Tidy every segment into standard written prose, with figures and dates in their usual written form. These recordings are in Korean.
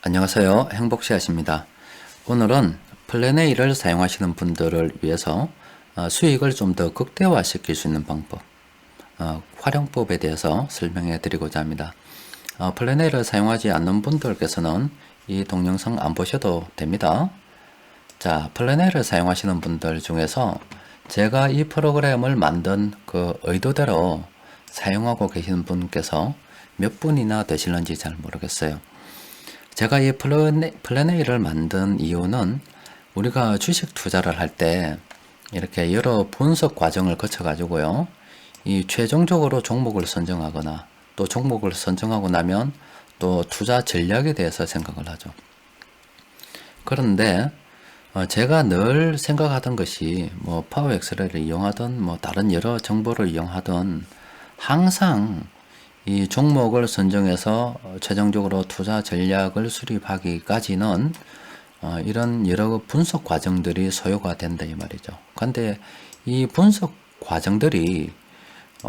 안녕하세요. 행복씨앗입니다. 오늘은 플래네이를 사용하시는 분들을 위해서 수익을 좀 더 극대화 시킬 수 있는 방법, 활용법에 대해서 설명해 드리고자 합니다. 플래네이를 사용하지 않는 분들께서는 이 동영상 안 보셔도 됩니다. 자, 플래네이를 사용하시는 분들 중에서 제가 이 프로그램을 만든 그 의도대로 사용하고 계시는 분께서 몇 분이나 되실는지 잘 모르겠어요. 제가 이 플래네이를 만든 이유는 우리가 주식 투자를 할 때 이렇게 여러 분석 과정을 거쳐 가지고요, 이 최종적으로 종목을 선정하거나 또 종목을 선정하고 나면 또 투자 전략에 대해서 생각을 하죠. 그런데 제가 늘 생각하던 것이 뭐 파워엑셀을 이용하든 뭐 다른 여러 정보를 이용하든 항상 이 종목을 선정해서 최종적으로 투자 전략을 수립하기까지는 이런 여러 분석 과정들이 소요가 된다 이 말이죠. 근데 이 분석 과정들이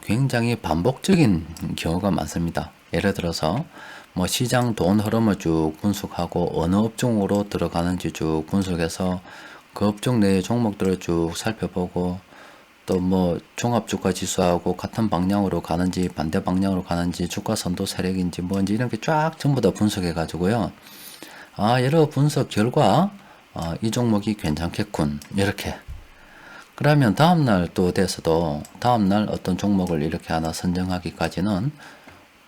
굉장히 반복적인 경우가 많습니다. 예를 들어서 뭐 시장 돈 흐름을 쭉 분석하고 어느 업종으로 들어가는지 쭉 분석해서 그 업종 내의 종목들을 쭉 살펴보고 또 뭐 종합주가 지수하고 같은 방향으로 가는지 반대 방향으로 가는지 주가 선도 세력인지 뭔지 이런 게 쫙 전부 다 분석해 가지고요, 여러 분석 결과 이 종목이 괜찮겠군 이렇게, 그러면 다음날 또 돼서도 다음날 어떤 종목을 이렇게 하나 선정하기까지는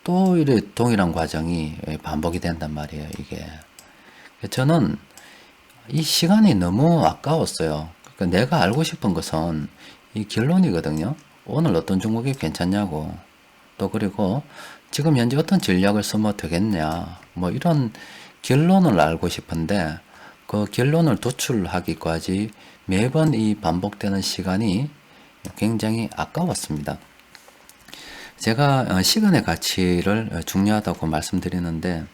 또 이래 동일한 과정이 반복이 된단 말이에요. 이게 저는 이 시간이 너무 아까웠어요. 그러니까 내가 알고 싶은 것은 이 결론이거든요. 오늘 어떤 종목이 괜찮냐고, 또 그리고 지금 현재 어떤 전략을 쓰면 되겠냐, 뭐 이런 결론을 알고 싶은데 그 결론을 도출하기까지 매번 이 반복되는 시간이 굉장히 아까웠습니다. 제가 시간의 가치를 중요하다고 말씀드리는데,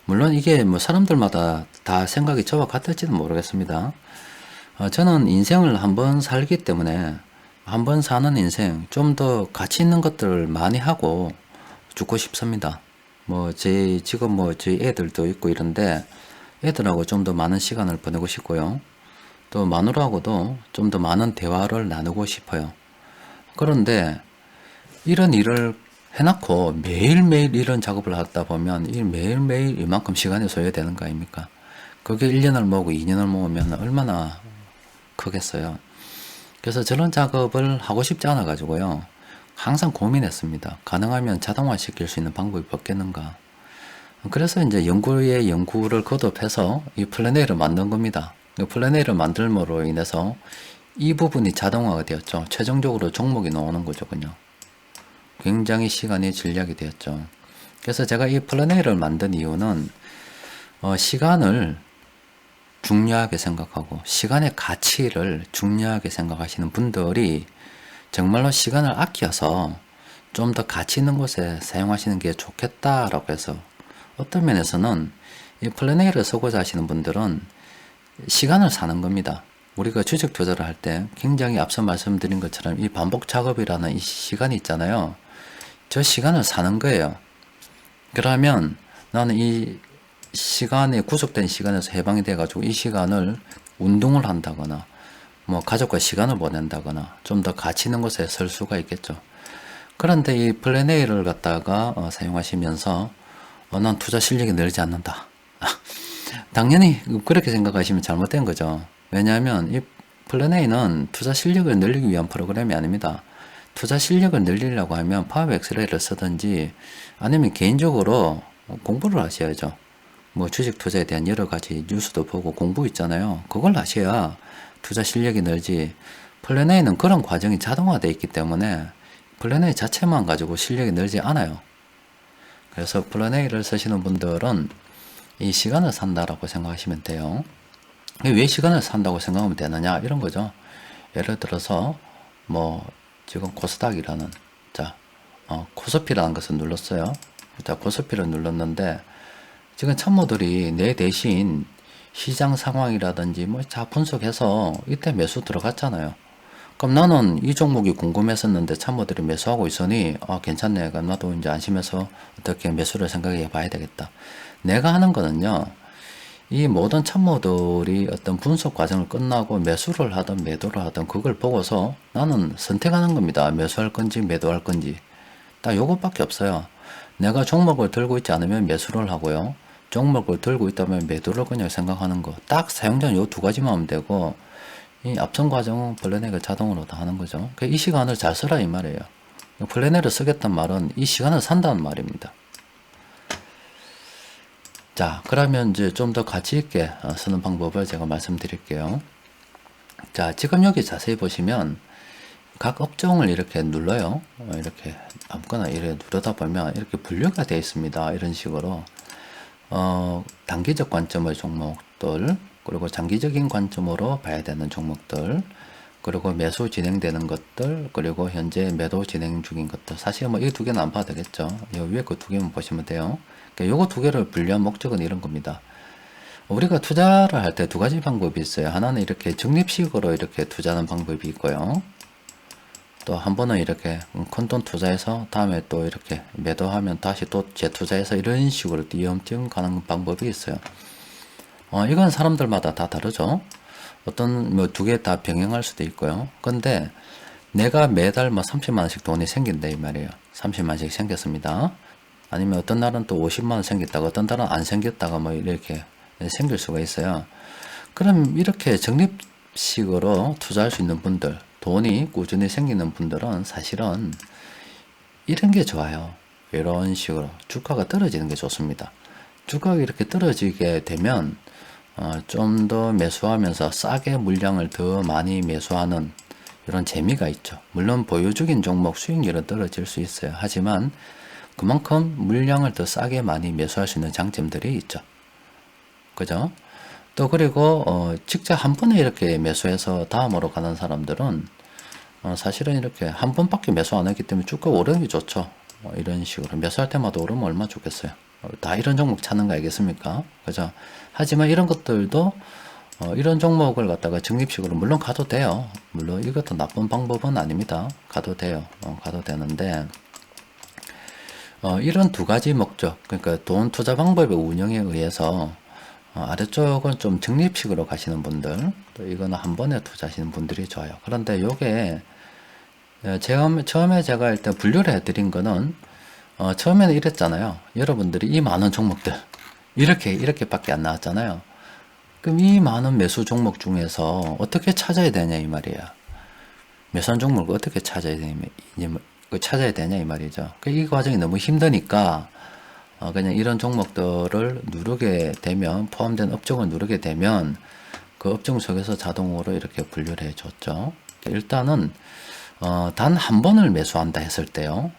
물론 이게 뭐 사람들마다 다 생각이 저와 같을지는 모르겠습니다. 저는 인생을 한번 살기 때문에 한번 사는 인생 좀 더 가치 있는 것들을 많이 하고 죽고 싶습니다. 뭐 지금 뭐 저희 애들도 있고 이런데 애들하고 좀 더 많은 시간을 보내고 싶고요. 또 마누라하고도 좀 더 많은 대화를 나누고 싶어요. 그런데 이런 일을 해놓고 매일매일 이런 작업을 하다 보면 이 매일매일 이만큼 시간이 소요되는 거 아닙니까? 그게 1년을 모으고 2년을 모으면 얼마나 크겠어요. 그래서 저런 작업을 하고 싶지 않아 가지고요, 항상 고민했습니다. 가능하면 자동화 시킬 수 있는 방법이 없겠는가. 그래서 이제 연구에 연구를 거듭해서 이 플래네이를 만든 겁니다. 이 플래네이를 만들므로 인해서 이 부분이 자동화가 되었죠. 최종적으로 종목이 나오는 거죠군요. 굉장히 시간이 절약이 되었죠. 그래서 제가 이 플래네이를 만든 이유는 시간을 중요하게 생각하고 시간의 가치를 중요하게 생각하시는 분들이 정말로 시간을 아껴서 좀 더 가치 있는 곳에 사용하시는 게 좋겠다라고 해서, 어떤 면에서는 이 플래네이를 쓰고자 하시는 분들은 시간을 사는 겁니다. 우리가 주식 투자를 할 때 굉장히 앞서 말씀드린 것처럼 이 반복 작업이라는 이 시간이 있잖아요. 저 시간을 사는 거예요. 그러면 나는 이 시간에 구속된 시간에서 해방이 돼 가지고 이 시간을 운동을 한다거나 뭐 가족과 시간을 보낸다거나 좀 더 가치 있는 곳에 설 수가 있겠죠. 그런데 이 플래네이를 갖다가 사용하시면서 난 투자 실력이 늘지 않는다. 당연히 그렇게 생각하시면 잘못된 거죠. 왜냐하면 이 플래네이는 투자 실력을 늘리기 위한 프로그램이 아닙니다. 투자 실력을 늘리려고 하면 파워엑셀을 쓰든지 아니면 개인적으로 공부를 하셔야죠. 뭐 주식 투자에 대한 여러 가지 뉴스도 보고 공부 있잖아요. 그걸 하셔야 투자 실력이 늘지, 플래네이는 그런 과정이 자동화되어 있기 때문에 플래네이 자체만 가지고 실력이 늘지 않아요. 그래서 플래네이를 쓰시는 분들은 이 시간을 산다라고 생각하시면 돼요. 왜 시간을 산다고 생각하면 되느냐 이런 거죠. 예를 들어서 뭐 지금 코스닥이라는, 코스피라는 것을 눌렀어요. 자, 코스피를 눌렀는데 지금 참모들이 내 대신 시장 상황이라든지 뭐 다 분석해서 이때 매수 들어갔잖아요. 그럼 나는 이 종목이 궁금했었는데 참모들이 매수하고 있으니 괜찮네. 그럼 나도 이제 안심해서 어떻게 매수를 생각해 봐야 되겠다. 내가 하는 거는요, 이 모든 참모들이 어떤 분석 과정을 끝나고 매수를 하든 매도를 하든 그걸 보고서 나는 선택하는 겁니다. 매수할 건지 매도할 건지. 딱 요것밖에 없어요. 내가 종목을 들고 있지 않으면 매수를 하고요. 종목을 들고 있다면 매도를 그냥 생각하는 거. 딱 사용자는 요 두 가지만 하면 되고, 이 앞선 과정은 플래너가 자동으로 다 하는 거죠. 이 시간을 잘 쓰라 이 말이에요. 플래너를 쓰겠단 말은 이 시간을 산다는 말입니다. 자, 그러면 이제 좀 더 가치 있게 쓰는 방법을 제가 말씀드릴게요. 자, 지금 여기 자세히 보시면 각 업종을 이렇게 눌러요. 이렇게 아무거나 이렇게 누르다 보면 이렇게 분류가 되어 있습니다. 이런 식으로 단기적 관점의 종목들, 그리고 장기적인 관점으로 봐야 되는 종목들, 그리고 매수 진행되는 것들, 그리고 현재 매도 진행 중인 것들. 사실 뭐 이 두 개는 안 봐도 되겠죠. 이 위에 그 두 개만 보시면 돼요. 그러니까 요거 두 개를 분류한 목적은 이런 겁니다. 우리가 투자를 할 때 두 가지 방법이 있어요. 하나는 이렇게 적립식으로 이렇게 투자하는 방법이 있고요. 또 한 번은 이렇게 큰 돈 투자해서 다음에 또 이렇게 매도하면 다시 또 재투자해서 이런 식으로 띄엄띄엄 가는 방법이 있어요. 이건 사람들마다 다 다르죠. 어떤 뭐 두 개 다 병행할 수도 있고요. 근데 내가 매달 뭐 30만원씩 돈이 생긴다 이 말이에요. 30만원씩 생겼습니다. 아니면 어떤 날은 또 50만원 생겼다가 어떤 날은 안 생겼다가 뭐 이렇게 생길 수가 있어요. 그럼 이렇게 적립식으로 투자할 수 있는 분들, 돈이 꾸준히 생기는 분들은 사실은 이런 게 좋아요. 이런 식으로 주가가 떨어지는 게 좋습니다. 주가가 이렇게 떨어지게 되면 좀 더 매수하면서 싸게 물량을 더 많이 매수하는 이런 재미가 있죠. 물론 보유적인 종목 수익률은 떨어질 수 있어요. 하지만 그만큼 물량을 더 싸게 많이 매수할 수 있는 장점들이 있죠. 그죠? 또 그리고 직접 한 번에 이렇게 매수해서 다음으로 가는 사람들은 사실은 이렇게 한 번밖에 매수 안 했기 때문에 주가 오르는 게 좋죠. 이런 식으로 매수할 때마다 오르면 얼마나 좋겠어요. 다 이런 종목 찾는 거 알겠습니까? 그죠? 하지만 이런 것들도 이런 종목을 갖다가 적립식으로 물론 가도 돼요. 물론 이것도 나쁜 방법은 아닙니다. 가도 돼요. 가도 되는데 이런 두 가지 목적, 그러니까 돈 투자 방법의 운영에 의해서 아래쪽은 좀 적립식으로 가시는 분들, 또 이거는 한 번에 투자하시는 분들이 좋아요. 그런데 요게 처음에 제가 일단 분류를 해드린 거는 처음에는 이랬잖아요. 여러분들이 이 많은 종목들 이렇게밖에 안 나왔잖아요. 그럼 이 많은 매수 종목 중에서 어떻게 찾아야 되냐 이 말이야. 매수한 종목을 어떻게 찾아야 되냐 이 말이죠. 이 과정이 너무 힘드니까 그냥 이런 종목들을 누르게 되면, 포함된 업종을 누르게 되면 그 업종 속에서 자동으로 이렇게 분류를 해줬죠. 일단은 단 한 번을 매수한다 했을 때요.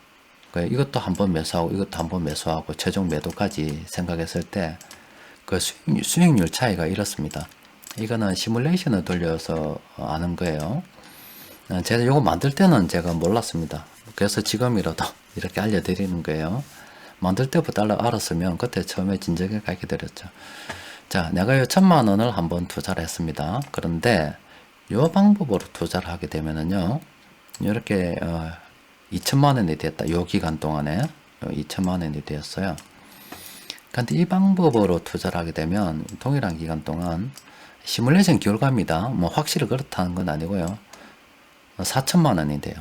이것도 한 번 매수하고 이것도 한 번 매수하고 최종 매도까지 생각했을 때 그 수익률 차이가 이렇습니다. 이거는 시뮬레이션을 돌려서 아는 거예요. 제가 이거 만들 때는 제가 몰랐습니다. 그래서 지금이라도 이렇게 알려드리는 거예요. 만들 때부터 알았으면 그때 처음에 진작에 가르쳐 드렸죠. 자, 내가 이 1000만원을 한번 투자를 했습니다. 그런데 이 방법으로 투자를 하게 되면은요, 이렇게 2000만원이 됐다. 요 기간 동안에 2000만원이 되었어요. 근데 이 방법으로 투자를 하게 되면 동일한 기간 동안 시뮬레이션 결과입니다. 뭐 확실히 그렇다는 건 아니고요. 4000만원이 돼요.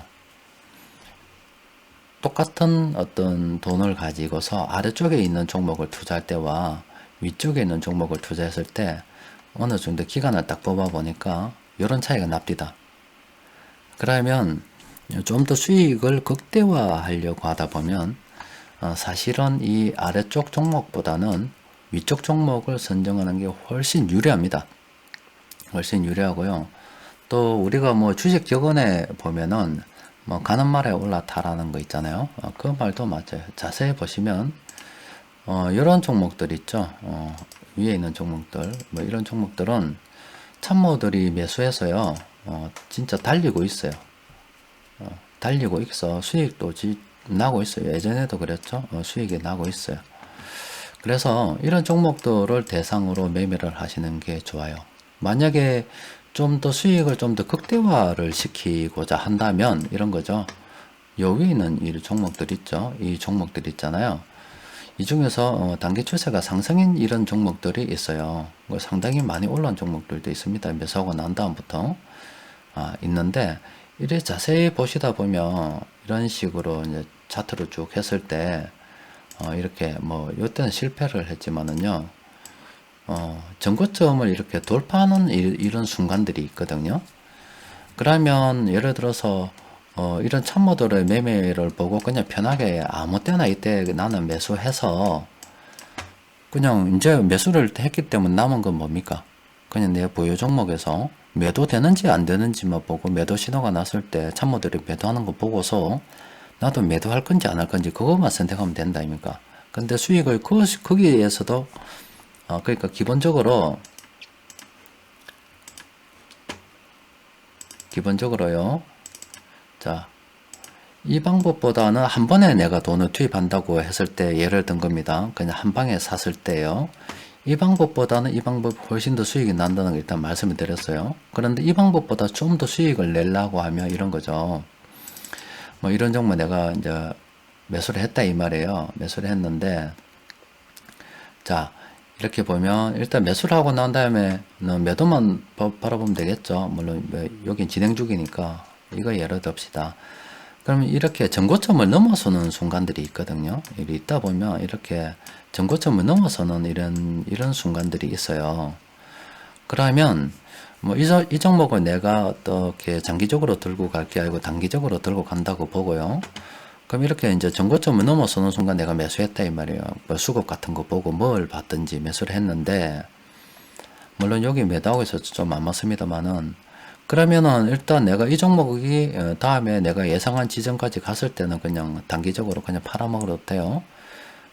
똑같은 어떤 돈을 가지고서 아래쪽에 있는 종목을 투자할 때와 위쪽에 있는 종목을 투자했을 때 어느 정도 기간을 딱 뽑아 보니까 이런 차이가 납니다. 그러면 좀 더 수익을 극대화하려고 하다 보면 사실은 이 아래쪽 종목보다는 위쪽 종목을 선정하는 게 훨씬 유리합니다. 훨씬 유리하고요. 또 우리가 뭐 주식 격언에 보면은 뭐 가는 말에 올라타라는 거 있잖아요. 그 말도 맞아요. 자세히 보시면 이런 종목들 있죠. 위에 있는 종목들, 뭐 이런 종목들은 참모들이 매수해서요. 진짜 달리고 있어요. 달리고 있어 수익도 나고 있어요. 예전에도 그랬죠. 수익이 나고 있어요. 그래서 이런 종목들을 대상으로 매매를 하시는 게 좋아요. 만약에 좀 더 수익을 좀 더 극대화를 시키고자 한다면 이런 거죠. 요 위에 있는 이 종목들 있죠. 이 종목들 있잖아요. 이 중에서 단기 추세가 상승인 이런 종목들이 있어요. 뭐 상당히 많이 올라온 종목들도 있습니다. 매수하고 난 다음부터 있는데 이래 자세히 보시다 보면 이런 식으로 이제 차트를 쭉 했을 때 이렇게 뭐 이때는 실패를 했지만은요 전고점을 이렇게 돌파하는 이런 순간들이 있거든요. 그러면 예를 들어서 이런 참모들의 매매를 보고 그냥 편하게 아무 때나 이때 나는 매수해서 그냥 이제 매수를 했기 때문에 남은 건 뭡니까? 그냥 내 보유 종목에서 매도 되는지 안 되는지만 보고 매도 신호가 났을 때 참모들이 매도하는 거 보고서 나도 매도할 건지 안 할 건지 그것만 선택하면 된다 아닙니까? 근데 수익을 거기에서도 그러니까 기본적으로요. 자, 이 방법보다는 한 번에 내가 돈을 투입한다고 했을 때 예를 든 겁니다. 그냥 한 방에 샀을 때요. 이 방법보다는 이 방법이 훨씬 더 수익이 난다는 걸 일단 말씀을 드렸어요. 그런데 이 방법보다 좀 더 수익을 내려고 하면 이런 거죠. 뭐 이런 종목 내가 이제 매수를 했다 이 말이에요. 매수를 했는데 자 이렇게 보면 일단 매수를 하고 난 다음에 매도만 바라보면 되겠죠. 물론 여긴 진행 중이니까 이거 예를 듭시다. 그러면 이렇게 전고점을 넘어서는 순간들이 있거든요. 있다 보면 이렇게 전고점을 넘어서는 이런 순간들이 있어요. 그러면 뭐 이 종목을 내가 어떻게 장기적으로 들고 갈 게 아니고 단기적으로 들고 간다고 보고요. 그럼 이렇게 이제 전고점을 넘어서는 순간 내가 매수했다 이 말이에요. 뭐 수급 같은 거 보고 뭘 봤든지 매수를 했는데 물론 여기 매도하고 있어서 좀 안 맞습니다만은 그러면은 일단 내가 이 종목이 다음에 내가 예상한 지점까지 갔을 때는 그냥 단기적으로 그냥 팔아먹어도 돼요.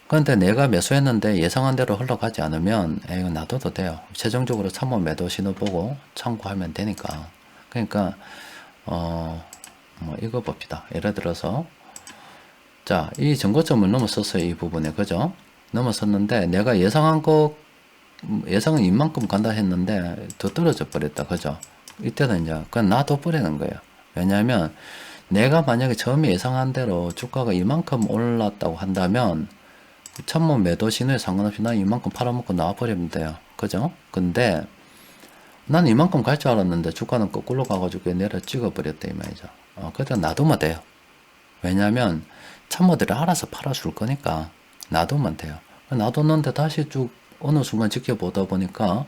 그런데 내가 매수했는데 예상한 대로 흘러가지 않으면 이거 놔둬도 돼요. 최종적으로 참모 매도 신호 보고 참고하면 되니까. 그러니까 뭐 이거 봅시다. 예를 들어서 자, 이 전고점을 넘어섰어요. 이 부분에. 그죠? 넘어섰는데 내가 예상은 이만큼 간다 했는데 더 떨어져 버렸다. 그죠? 이때는 이제 그냥 놔둬 버리는 거예요. 왜냐하면 내가 만약에 처음에 예상한 대로 주가가 이만큼 올랐다고 한다면 참모 매도 신호에 상관없이 난 이만큼 팔아먹고 나와버리면 돼요. 그죠? 근데 난 이만큼 갈 줄 알았는데 주가는 거꾸로 가가지고 내려 찍어버렸다 이 말이죠. 그때 놔두면 돼요. 왜냐하면 참모들이 알아서 팔아줄 거니까 놔두면 돼요. 놔뒀는데 다시 쭉 어느 순간 지켜보다 보니까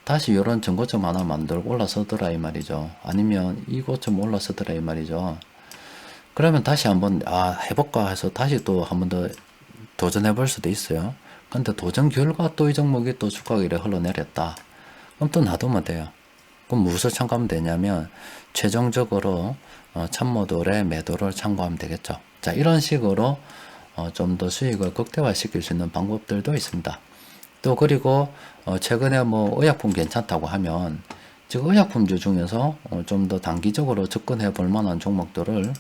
다시 이런 전고점 하나 만들고 올라서더라 이 말이죠. 아니면 이곳 좀 올라서더라 이 말이죠. 그러면 다시 한번 해볼까 해서 다시 또 한 번 더 도전해 볼 수도 있어요. 근데 도전 결과 또 이 종목이 또 주가가 이래 흘러내렸다. 그럼 또 놔두면 돼요. 그럼 무엇을 참고하면 되냐면 최종적으로 참모들의 매도를 참고하면 되겠죠. 자, 이런 식으로 좀 더 수익을 극대화 시킬 수 있는 방법들도 있습니다. 또 그리고 최근에 뭐 의약품 괜찮다고 하면 지금 의약품주 중에서 좀 더 단기적으로 접근해 볼 만한 종목들을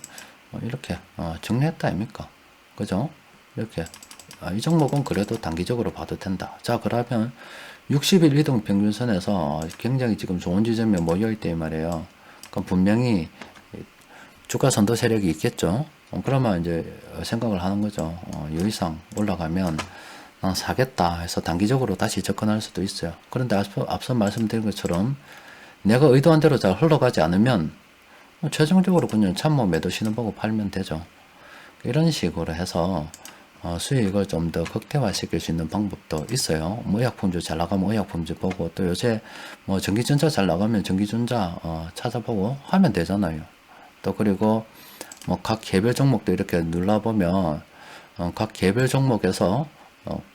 이렇게 정리했다 아닙니까? 그죠? 이렇게 이 종목은 그래도 단기적으로 봐도 된다. 자, 그러면 60일 이동 평균선에서 굉장히 지금 좋은 지점에 모여 있대 말이에요. 그럼 분명히 주가 선도 세력이 있겠죠. 그러면 이제 생각을 하는 거죠. 이 이상 올라가면 난 사겠다 해서 단기적으로 다시 접근할 수도 있어요. 그런데 앞서 말씀드린 것처럼 내가 의도한 대로 잘 흘러가지 않으면 최종적으로 그냥 참모 매도 신호 보고 팔면 되죠. 이런 식으로 해서 수익을 좀 더 극대화 시킬 수 있는 방법도 있어요. 뭐 의약품주 잘 나가면 의약품주 보고 또 요새 뭐 전기전자 잘 나가면 전기전자 찾아보고 하면 되잖아요. 또 그리고 뭐 각 개별 종목도 이렇게 눌러보면 각 개별 종목에서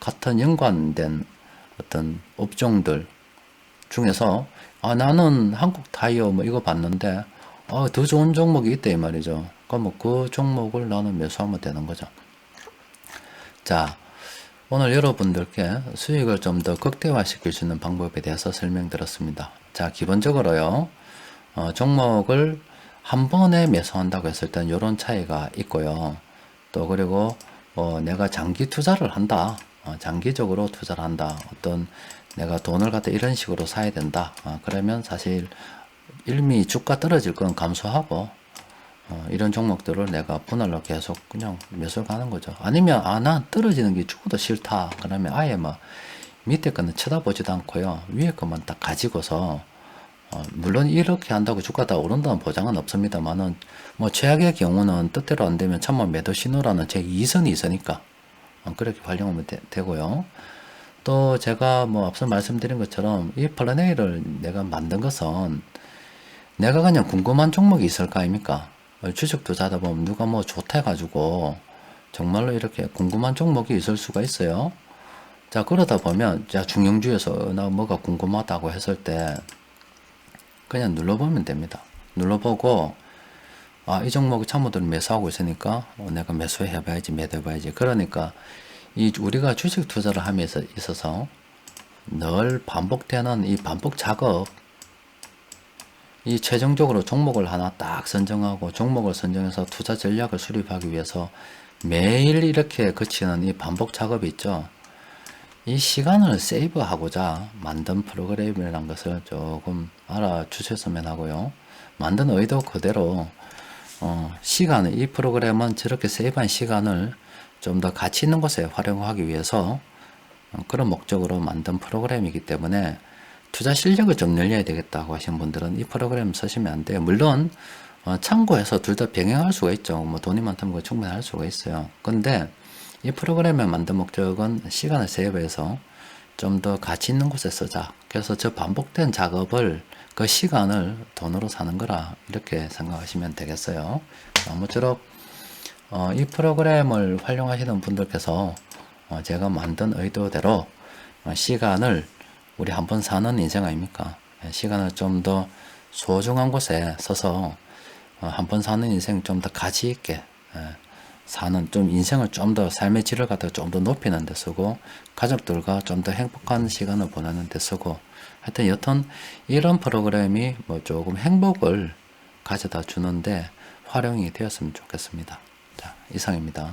같은 연관된 어떤 업종들 중에서 나는 한국 타이어 뭐 이거 봤는데 더 좋은 종목이 있다 이 말이죠. 그럼 뭐 그 종목을 나는 매수하면 되는 거죠. 자, 오늘 여러분들께 수익을 좀 더 극대화 시킬 수 있는 방법에 대해서 설명드렸습니다. 자, 기본적으로요, 종목을 한 번에 매수한다고 했을 때는 이런 차이가 있고요. 또 그리고 내가 장기 투자를 한다. 장기적으로 투자를 한다. 어떤 내가 돈을 갖다 이런 식으로 사야 된다. 그러면 사실 일미 주가 떨어질 건 감수하고 이런 종목들을 내가 분할로 계속 그냥 매수를 가는 거죠. 아니면 난 떨어지는 게 죽어도 싫다 그러면 아예 뭐 밑에 거는 쳐다보지도 않고요, 위에 것만 딱 가지고서 물론 이렇게 한다고 주가가 다 오른다는 보장은 없습니다만은 뭐 최악의 경우는 뜻대로 안 되면 참만 매도 신호라는 제 2선이 있으니까 그렇게 활용하면 되고요. 또 제가 뭐 앞서 말씀드린 것처럼 이 플래너를 내가 만든 것은 내가 그냥 궁금한 종목이 있을 거 아닙니까? 주식 투자하다 보면 누가 뭐 좋다 해가지고 정말로 이렇게 궁금한 종목이 있을 수가 있어요. 자, 그러다 보면 자, 중형주에서 나 뭐가 궁금하다고 했을 때 그냥 눌러보면 됩니다. 눌러보고 이 종목이 참모들이 매수하고 있으니까 내가 매수해봐야지, 매도해봐야지. 그러니까 이 우리가 주식 투자를 함에 있어서 늘 반복되는 이 반복 작업, 이 최종적으로 종목을 하나 딱 선정하고 종목을 선정해서 투자 전략을 수립하기 위해서 매일 이렇게 거치는 이 반복 작업이 있죠. 이 시간을 세이브하고자 만든 프로그램이라는 것을 조금 알아주셨으면 하고요. 만든 의도 그대로 시간을, 이 프로그램은 저렇게 세이브한 시간을 좀 더 가치 있는 곳에 활용하기 위해서 그런 목적으로 만든 프로그램이기 때문에 투자 실력을 좀 늘려야 되겠다고 하시는 분들은 이 프로그램 쓰시면 안 돼요. 물론 참고해서 둘 다 병행할 수가 있죠. 뭐 돈이 많다면 충분히 할 수가 있어요. 근데 이 프로그램을 만든 목적은 시간을 세이브해서 좀 더 가치 있는 곳에 쓰자. 그래서 저 반복된 작업을, 그 시간을 돈으로 사는 거라 이렇게 생각하시면 되겠어요. 아무쪼록 이 프로그램을 활용하시는 분들께서 제가 만든 의도대로 시간을, 우리 한번 사는 인생 아닙니까? 시간을 좀 더 소중한 곳에 써서 한번 사는 인생 좀 더 가치 있게 사는, 좀 인생을 좀 더 삶의 질을 갖다가 좀 더 높이는 데 쓰고 가족들과 좀 더 행복한 시간을 보내는 데 쓰고, 하여튼 여튼 이런 프로그램이 뭐 조금 행복을 가져다 주는데 활용이 되었으면 좋겠습니다. 자, 이상입니다.